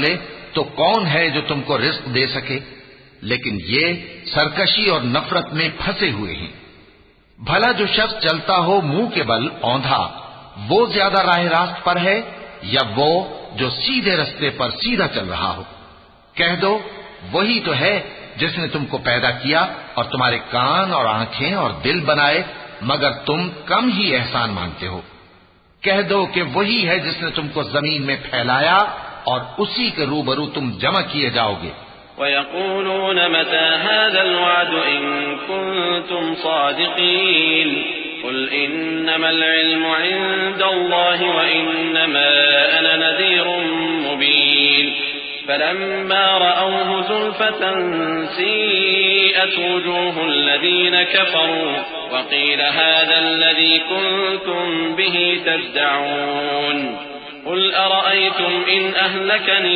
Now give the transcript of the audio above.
چلے تو کون ہے جو تم کو رزق دے سکے؟ لیکن یہ سرکشی اور نفرت میں پھنسے ہوئے ہیں۔ بھلا جو شخص چلتا ہو منہ کے بل اوندھا، وہ زیادہ راہ راست پر ہے یا وہ جو سیدھے رستے پر سیدھا چل رہا ہو؟ کہہ دو وہی تو ہے جس نے تم کو پیدا کیا اور تمہارے کان اور آنکھیں اور دل بنائے، مگر تم کم ہی احسان مانتے ہو۔ کہہ دو کہ وہی ہے جس نے تم کو زمین میں پھیلایا اور اسی کے روبرو تم جمع کیے جاؤ گے۔ وَيَقُولُونَ مَتَى هَذَا الْوَعْدُ إِن كُنتُمْ صَادِقِينَ قُلْ إِنَّمَا الْعِلْمُ عِندَ اللَّهِ وَإِنَّمَا أَنَا نَذِيرٌ مُبِينٌ فَلَمَّا رَأَوْهُ زُلْفَةً سِيئَتْ وُجُوهُ الَّذِينَ كَفَرُوا وَقِيلَ هَذَا الَّذِي كُنتُمْ بِهِ تَدَّعُونَ قُلْ أَرَأَيْتُمْ إِنْ أَهْلَكَنِي